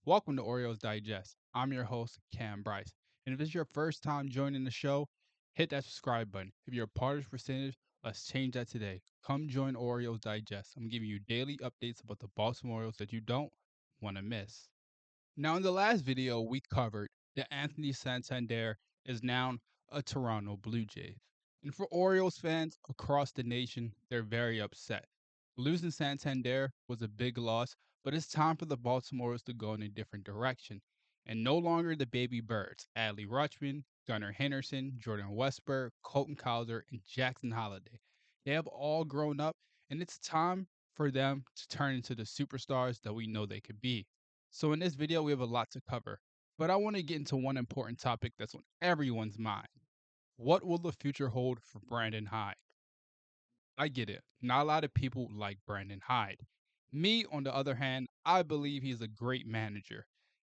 Welcome to Orioles Digest. I'm your host, Kam Brice. And if it's your first time joining the show, hit that subscribe button. If you're a part of this percentage, let's change that today. Come join Orioles Digest. I'm giving you daily updates about the Baltimore Orioles that you don't want to miss. Now, in the last video, we covered that Anthony Santander is now a Toronto Blue Jays. And for Orioles fans across the nation, they're very upset. Losing Santander was a big loss, but it's time for the Baltimore Orioles to go in a different direction. And no longer the baby birds, Adley Rutschman, Gunnar Henderson, Jordan Westburg, Colton Cowser, and Jackson Holliday. They have all grown up, and it's time for them to turn into the superstars that we know they could be. So in this video, we have a lot to cover, but I want to get into one important topic that's on everyone's mind. What will the future hold for Brandon Hyde? I get it. Not a lot of people like Brandon Hyde. Me, on the other hand, I believe he's a great manager.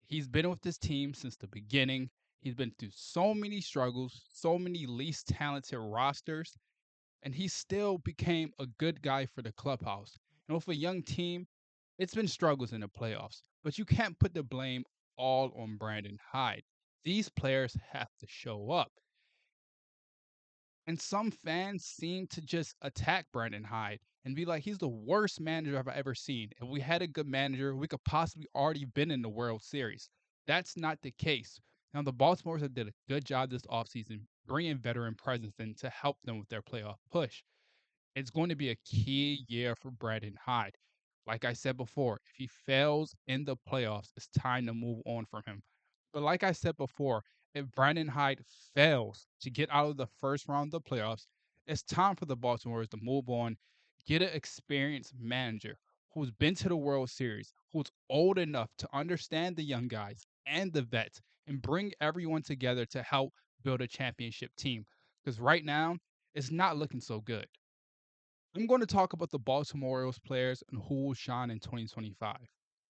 He's been with this team since the beginning. He's been through so many struggles, so many least talented rosters, and he still became a good guy for the clubhouse. And with a young team, it's been struggles in the playoffs, but you can't put the blame all on Brandon Hyde. These players have to show up. And some fans seem to just attack Brandon Hyde and be like, he's the worst manager I've ever seen. If we had a good manager, we could possibly already been in the World Series. That's not the case. Now, the Baltimore's have did a good job this offseason bringing veteran presence in to help them with their playoff push. It's going to be a key year for Brandon Hyde. Like I said before, if he fails in the playoffs, it's time to move on from him. But like I said before, if Brandon Hyde fails to get out of the first round of the playoffs, it's time for the Baltimore to move on, get an experienced manager who's been to the World Series, who's old enough to understand the young guys and the vets, and bring everyone together to help build a championship team. Because right now, it's not looking so good. I'm going to talk about the Baltimore Orioles players and who will shine in 2025.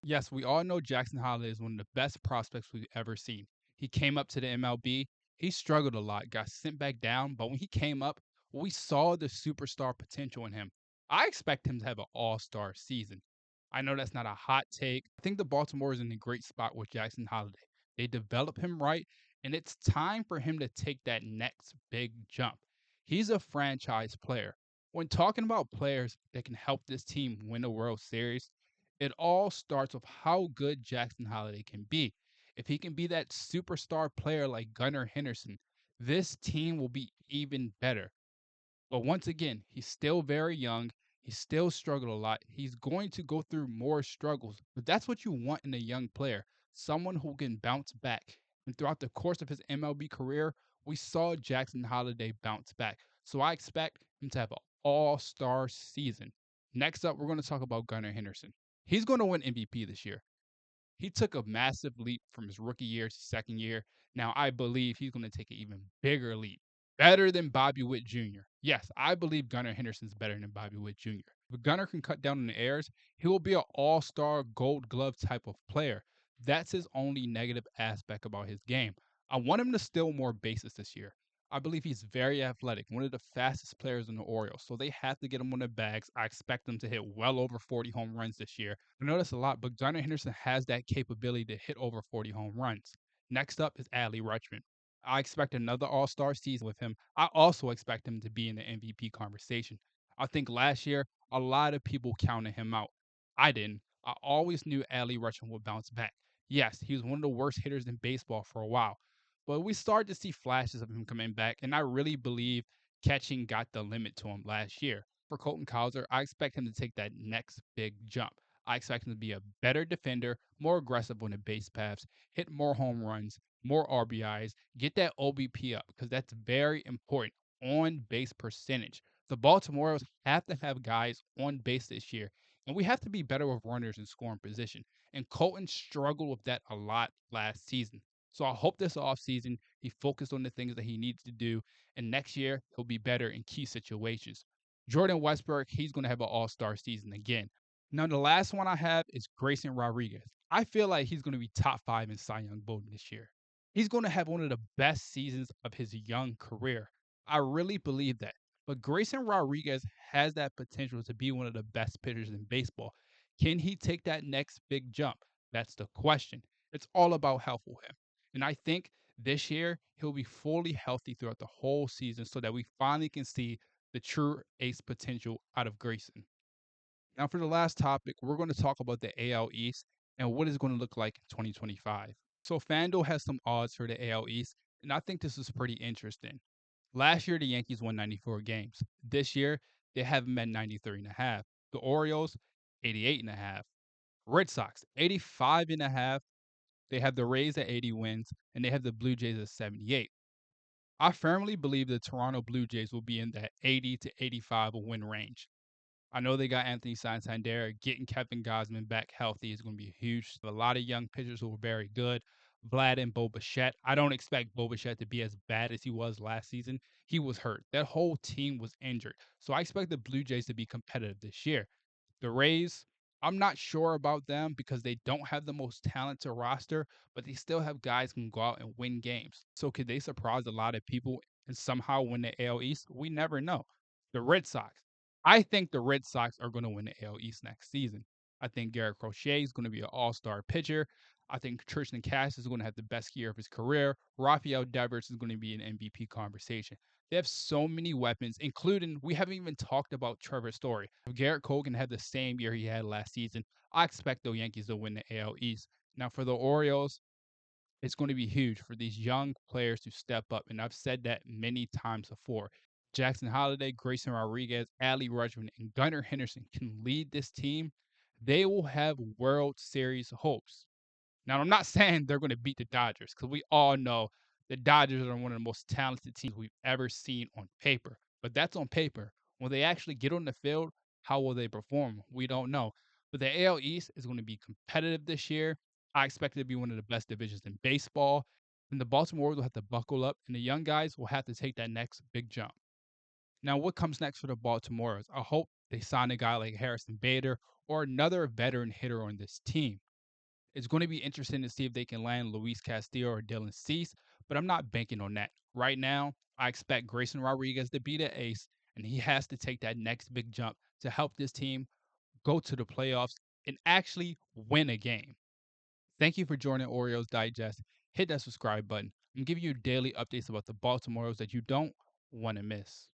Yes, we all know Jackson Holliday is one of the best prospects we've ever seen. He came up to the MLB, he struggled a lot, got sent back down, but when he came up, we saw the superstar potential in him. I expect him to have an all-star season. I know that's not a hot take. I think the Baltimore is in a great spot with Jackson Holliday. They develop him right, and it's time for him to take that next big jump. He's a franchise player. When talking about players that can help this team win a World Series, it all starts with how good Jackson Holliday can be. If he can be that superstar player like Gunnar Henderson, this team will be even better. But once again, he's still very young. He still struggled a lot. He's going to go through more struggles, but that's what you want in a young player, someone who can bounce back. And throughout the course of his MLB career, we saw Jackson Holliday bounce back. So I expect him to have an all-star season. Next up, we're going to talk about Gunnar Henderson. He's going to win MVP this year. He took a massive leap from his rookie year to second year. Now, I believe he's going to take an even bigger leap, better than Bobby Witt Jr. Yes, I believe Gunnar Henderson's better than Bobby Witt Jr. If Gunnar can cut down on the errors, he will be an all star gold glove type of player. That's his only negative aspect about his game. I want him to steal more bases this year. I believe he's very athletic, one of the fastest players in the Orioles. So they have to get him on the bags. I expect him to hit well over 40 home runs this year. I know that's a lot, but Gunnar Henderson has that capability to hit over 40 home runs. Next up is Adley Rutschman. I expect another All Star season with him. I also expect him to be in the MVP conversation. I think last year, a lot of people counted him out. I didn't. I always knew Adley Rutschman would bounce back. Yes, he was one of the worst hitters in baseball for a while, but we started to see flashes of him coming back, and I really believe catching got the limit to him last year. For Colton Cowser, I expect him to take that next big jump. I expect him to be a better defender, more aggressive on the base paths, hit more home runs, more RBIs, get that OBP up because that's very important. On base percentage. The Baltimore Orioles have to have guys on base this year, and we have to be better with runners in scoring position. And Colton struggled with that a lot last season. So I hope this offseason he focused on the things that he needs to do, and next year he'll be better in key situations. Jordan Westburg, he's going to have an all-star season again. Now, the last one I have is Grayson Rodriguez. I feel like he's going to be top 5 in Cy Young voting this year. He's going to have one of the best seasons of his young career. I really believe that. But Grayson Rodriguez has that potential to be one of the best pitchers in baseball. Can he take that next big jump? That's the question. It's all about health for him. And I think this year he'll be fully healthy throughout the whole season so that we finally can see the true ace potential out of Grayson. Now, for the last topic, we're going to talk about the AL East and what it's going to look like in 2025. So, FanDuel has some odds for the AL East, and I think this is pretty interesting. Last year, the Yankees won 94 games. This year, they have them at 93 and a half. The Orioles, 88 and a half. Red Sox, 85 and a half. They have the Rays at 80 wins, and they have the Blue Jays at 78. I firmly believe the Toronto Blue Jays will be in that 80 to 85 win range. I know they got Anthony Santander. Getting Kevin Gosman back healthy is going to be huge. A lot of young pitchers who are very good. Vlad and Bo Bichette. I don't expect Bo Bichette to be as bad as he was last season. He was hurt. That whole team was injured. So I expect the Blue Jays to be competitive this year. The Rays, I'm not sure about them because they don't have the most talented roster, but they still have guys who can go out and win games. So could they surprise a lot of people and somehow win the AL East? We never know. The Red Sox. I think the Red Sox are going to win the AL East next season. I think Garrett Crochet is going to be an all-star pitcher. I think Tristan Cash is going to have the best year of his career. Rafael Devers is going to be an MVP conversation. They have so many weapons, including we haven't even talked about Trevor Story. If Garrett Cole can have the same year he had last season, I expect the Yankees to win the AL East. Now for the Orioles, it's going to be huge for these young players to step up. And I've said that many times before. Jackson Holliday, Grayson Rodriguez, Adley Rutschman, and Gunnar Henderson can lead this team. They will have World Series hopes. Now, I'm not saying they're going to beat the Dodgers because we all know the Dodgers are one of the most talented teams we've ever seen on paper. But that's on paper. When they actually get on the field, how will they perform? We don't know. But the AL East is going to be competitive this year. I expect it to be one of the best divisions in baseball. And the Baltimore Orioles will have to buckle up, and the young guys will have to take that next big jump. Now, what comes next for the Baltimore Orioles? I hope they sign a guy like Harrison Bader or another veteran hitter on this team. It's going to be interesting to see if they can land Luis Castillo or Dylan Cease, but I'm not banking on that. Right now, I expect Grayson Rodriguez to be the ace, and he has to take that next big jump to help this team go to the playoffs and actually win a game. Thank you for joining Orioles Digest. Hit that subscribe button. I'm giving you daily updates about the Baltimore Orioles that you don't want to miss.